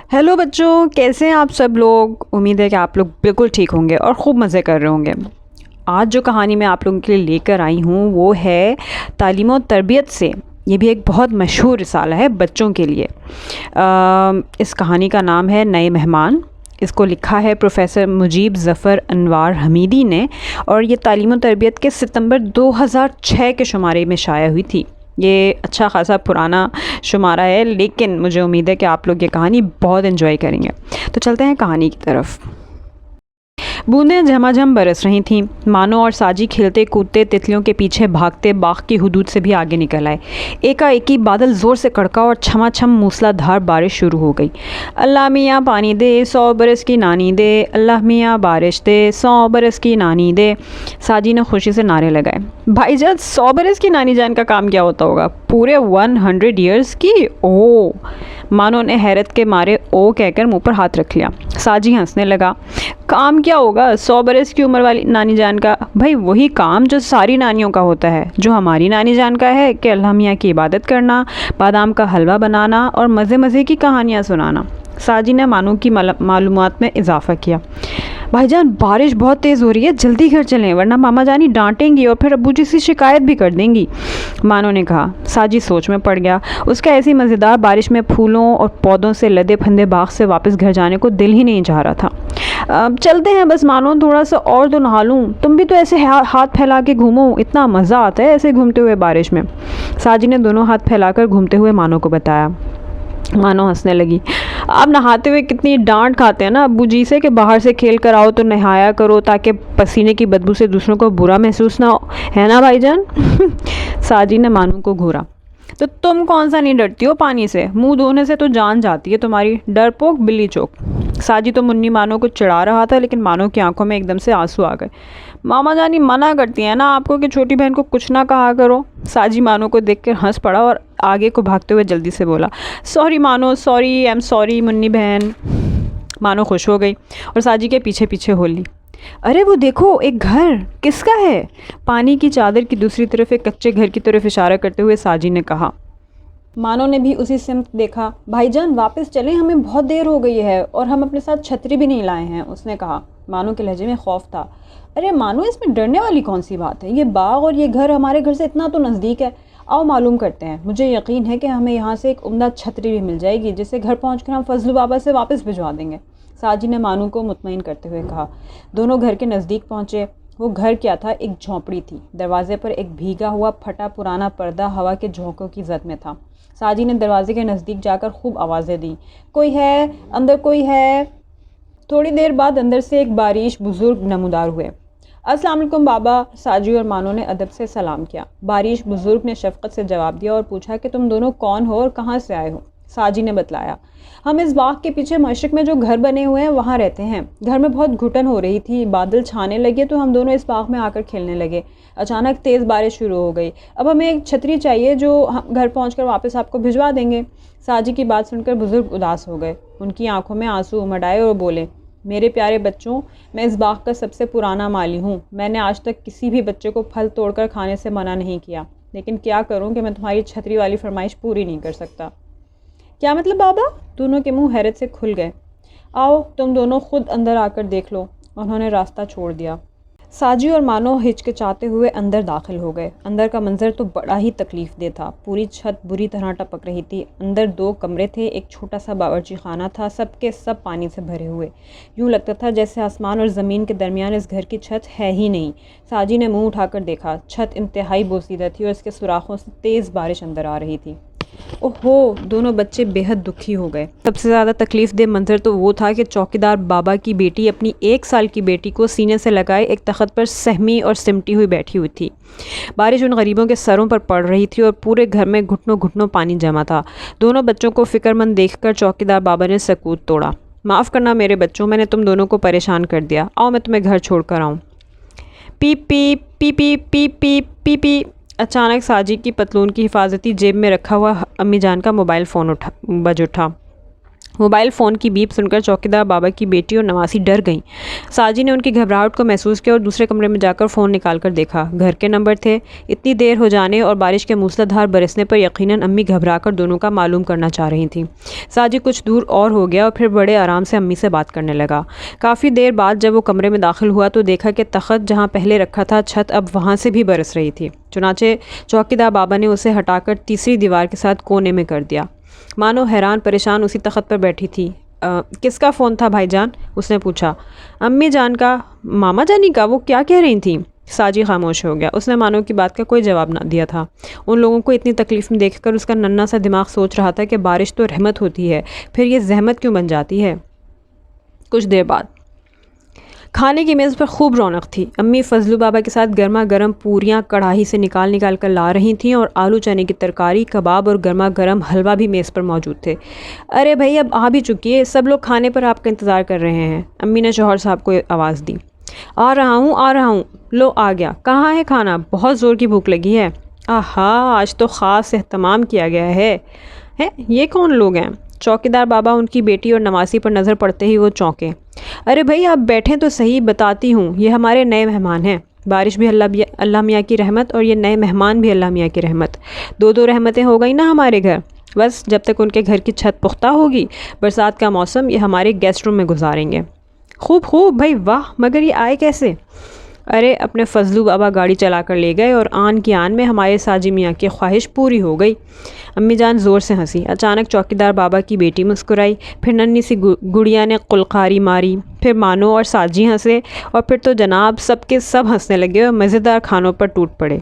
Hello बच्चों, कैसे हैं आप सब लोग। उम्मीद है कि आप लोग बिल्कुल ठीक होंगे और ख़ूब मज़े कर रहे होंगे। आज जो कहानी मैं आप लोगों के लिए लेकर आई हूँ वो है तालीम और तरबियत से। ये भी एक बहुत मशहूर रिसाला है बच्चों के लिए। इस कहानी का नाम है नए मेहमान। इसको लिखा है प्रोफेसर मुजीब ज़फ़र अनवार हमीदी ने, और ये तालीम और तरबियत के सितंबर 2006 के शुमारे में शाया हुई थी। ये अच्छा खासा पुराना शुमारा है, लेकिन मुझे उम्मीद है कि आप लोग ये कहानी बहुत एंजॉय करेंगे। तो चलते हैं कहानी की तरफ। बूंदें झमाझम बरस रही थीं। मानो और साजी खेलते कूदते तितलियों के पीछे भागते बाग की हुदूद से भी आगे निकल आए। एकाएकी बादल ज़ोर से कड़का और छमाछम मूसलाधार बारिश शुरू हो गई। अल्लाह मियाँ पानी दे, 100 बरस की नानी दे, अल्लाह मियाँ बारिश दे, 100 बरस की नानी दे। साजी ने खुशी से नारे लगाए। भाईजान, 100 बरस की नानी जान का काम क्या होता होगा? पूरे 100 ईयर्स की? ओह! मानो ने हैरत के मारे ओ कहकर मुंह पर हाथ रख लिया। साजी हंसने लगा। काम क्या होगा 100 बरस की उम्र वाली नानी जान का? भाई वही काम जो सारी नानियों का होता है, जो हमारी नानी जान का है कि अल्लाह मियाँ की इबादत करना, बादाम का हलवा बनाना और मज़े मज़े की कहानियाँ सुनाना। साजी ने मानो की मालूमात में इजाफ़ा किया। भाईजान, बारिश बहुत तेज़ हो रही है, जल्दी घर चलें वरना मामा जानी डांटेंगी और फिर अब्बू जी से शिकायत भी कर देंगी, मानो ने कहा। साजी सोच में पड़ गया। उसका ऐसी मज़ेदार बारिश में फूलों और पौधों से लदे फंदे बाग से वापस घर जाने को दिल ही नहीं चाह रहा था। चलते हैं बस मानो, थोड़ा सा और तो नहा लूँ। तुम भी तो ऐसे हाथ फैला के घूमो, इतना मज़ा आता है ऐसे घूमते हुए बारिश में। साजी ने दोनों हाथ फैलाकर घूमते हुए मानो को बताया। मानो हंसने लगी। आप नहाते हुए कितनी डांट खाते हैं ना अब्बू जी से कि बाहर से खेल कर आओ तो नहाया करो ताकि पसीने की बदबू से दूसरों को बुरा महसूस ना हो, है ना भाईजान? साजी ने मानो को घूरा। तो तुम कौन सा नहीं डरती हो पानी से? मुंह धोने से तो जान जाती है तुम्हारी, डरपोक बिल्ली चोक। साजी तो मुन्नी मानो को चिढ़ा रहा था, लेकिन मानो की आंखों में एकदम से आंसू आ गए। मामा जानी मना करती है ना आपको कि छोटी बहन को कुछ ना कहा करो। साजी मानो को देखकर हंस पड़ा और आगे को भागते हुए जल्दी से बोला, सॉरी मानो, sorry, I am sorry Munni बहन। मानो खुश हो गई और साजी के पीछे पीछे हो ली। अरे वो देखो, एक घर, किसका है? पानी की चादर की दूसरी तरफ एक कच्चे घर की तरफ इशारा करते हुए साजी ने कहा। मानो ने भी उसी सिमत देखा। भाईजान वापस चलें, हमें बहुत देर हो गई है और हम अपने साथ छतरी भी नहीं लाए हैं, उसने कहा। मानो के लहजे में खौफ था। अरे मानो, इसमें डरने वाली कौन सी बात है? ये बाग और ये घर हमारे घर से इतना तो नज़दीक है। आओ मालूम करते हैं। मुझे यकीन है कि हमें यहाँ से एक उम्दा छतरी भी मिल जाएगी, जिसे घर पहुँचकर हम फजलू बाबा से वापस भिजवा देंगे, साजी ने मानो को मुतमईन करते हुए कहा। दोनों घर के नज़दीक पहुँचे। वो घर क्या था? एक झोंपड़ी थी। दरवाजे पर एक भीगा हुआ फटा पुराना पर्दा हवा के झोंकों की जद में था। साजी ने दरवाजे के नज़दीक जाकर खूब आवाज़ें दी। कोई है? अंदर कोई है? थोड़ी देर बाद अंदर से एक बारिश बुज़ुर्ग नमूदार हुए। अस्सलाम वालेकुम बाबा। साजी और मानो ने अदब से सलाम किया। बारिश बुज़ुर्ग ने शफ़क़त से जवाब दिया और पूछा कि तुम दोनों कौन हो और कहाँ से आए हो? साजी ने बतलाया, हम इस बाग के पीछे मशरिक़ में जो घर बने हुए हैं वहाँ रहते हैं। घर में बहुत घुटन हो रही थी, बादल छाने लगे तो हम दोनों इस बाग में आकर खेलने लगे। अचानक तेज़ बारिश शुरू हो गई। अब हमें एक छतरी चाहिए जो हम घर पहुंचकर वापस आपको भिजवा देंगे। साजी की बात सुनकर बुज़ुर्ग उदास हो गए। उनकी आंखों में आंसू उमड़ आए और बोले, मेरे प्यारे बच्चों, मैं इस बाग का सबसे पुराना माली हूँ। मैंने आज तक किसी भी बच्चे को फल तोड़कर खाने से मना नहीं किया, लेकिन क्या करूँ कि मैं तुम्हारी छतरी वाली फरमाइश पूरी नहीं कर सकता। क्या मतलब बाबा? दोनों के मुंह हैरत से खुल गए। आओ तुम दोनों खुद अंदर आकर देख लो। उन्होंने रास्ता छोड़ दिया। साजी और मानो हिचकिचाते हुए अंदर दाखिल हो गए। अंदर का मंजर तो बड़ा ही तकलीफ दे था। पूरी छत बुरी तरह टपक रही थी। अंदर 2 कमरे थे, एक छोटा सा बावर्ची खाना था, सबके सब पानी से भरे हुए। यूँ लगता था जैसे आसमान और ज़मीन के दरमियान इस घर की छत है ही नहीं। साजी ने मुंह उठाकर देखा। छत इंतहाई बोसीदा थी और इसके सुराखों से तेज़ बारिश अंदर आ रही थी। ओहो! दोनों बच्चे बेहद दुखी हो गए। सबसे ज़्यादा तकलीफ़ दे मंजर तो वो था कि चौकीदार बाबा की बेटी अपनी 1 साल की बेटी को सीने से लगाए एक तख्त पर सहमी और सिमटी हुई बैठी हुई थी। बारिश उन गरीबों के सरों पर पड़ रही थी और पूरे घर में घुटनों घुटनों पानी जमा था। दोनों बच्चों को फ़िक्रमंद देखकर चौकीदार बाबा ने सकूत तोड़ा। माफ़ करना मेरे बच्चों, मैंने तुम दोनों को परेशान कर दिया। आओ मैं तुम्हें घर छोड़ कर आऊँ। पीप पीप पीप पीप पीप पीप पीप पीप। अचानक साजी की पतलून की हिफाजती जेब में रखा हुआ अम्मी जान का मोबाइल फ़ोन बज उठा। موبائل فون کی بیپ سن کر چوکیدار بابا کی بیٹی اور نواسی ڈر گئیں۔ ساجی نے ان کی گھبراہٹ کو محسوس کیا اور دوسرے کمرے میں جا کر فون نکال کر دیکھا۔ گھر کے نمبر تھے۔ اتنی دیر ہو جانے اور بارش کے موسلادھار برسنے پر یقیناً امی گھبرا کر دونوں کا معلوم کرنا چاہ رہی تھیں۔ ساجی کچھ دور اور ہو گیا اور پھر بڑے آرام سے امی سے بات کرنے لگا۔ کافی دیر بعد جب وہ کمرے میں داخل ہوا تو دیکھا کہ تخت جہاں پہلے رکھا تھا چھت اب وہاں سے بھی برس رہی تھی۔ چنانچہ چوکیدار بابا نے اسے ہٹا کر تیسری دیوار کے ساتھ کونے میں کر دیا۔ مانو حیران پریشان اسی تخت پر بیٹھی تھی۔ کس کا فون تھا بھائی جان؟ اس نے پوچھا۔ امی جان کا، ماما جانی کا، وہ کیا کہہ رہی تھیں؟ ساجی خاموش ہو گیا۔ اس نے مانو کی بات کا کوئی جواب نہ دیا تھا۔ ان لوگوں کو اتنی تکلیف میں دیکھ کر اس کا ننھا سا دماغ سوچ رہا تھا کہ بارش تو رحمت ہوتی ہے، پھر یہ زحمت کیوں بن جاتی ہے؟ کچھ دیر بعد کھانے کی میز پر خوب رونق تھی۔ امی فضلو بابا کے ساتھ گرما گرم پوریاں کڑھائی سے نکال کر لا رہی تھیں اور آلو چنے کی ترکاری، کباب اور گرما گرم حلوہ بھی میز پر موجود تھے۔ ارے بھائی اب آ بھی چکی ہے، سب لوگ کھانے پر آپ کا انتظار کر رہے ہیں، امی نے شوہر صاحب کو آواز دی۔ آ رہا ہوں، لو آ گیا۔ کہاں ہے کھانا؟ بہت زور کی بھوک لگی ہے۔ آہا، آج تو خاص اہتمام کیا گیا ہے۔ یہ کون لوگ ہیں؟ چوکیدار بابا ان کی بیٹی اور نواسی پر نظر پڑتے ہی وہ چونکے۔ ارے بھائی آپ بیٹھیں تو صحیح، بتاتی ہوں، یہ ہمارے نئے مہمان ہیں۔ بارش بھی اللہ میاں کی رحمت اور یہ نئے مہمان بھی اللہ میاں کی رحمت، دو رحمتیں ہو گئی نا ہمارے گھر۔ بس جب تک ان کے گھر کی چھت پختہ ہوگی، برسات کا موسم یہ ہمارے گیسٹ روم میں گزاریں گے۔ خوب بھائی، واہ، مگر یہ آئے کیسے؟ ارے اپنے فضلو بابا گاڑی چلا کر لے گئے اور آن کی آن میں ہمارے ساجی میاں کی خواہش پوری ہو گئی۔ امی جان زور سے ہنسی۔ اچانک چوکیدار بابا کی بیٹی مسکرائی، پھر ننھی سی گڑیا نے قلقاری ماری، پھر مانو اور ساجی ہنسے اور پھر تو جناب سب کے سب ہنسنے لگے اور مزیدار کھانوں پر ٹوٹ پڑے۔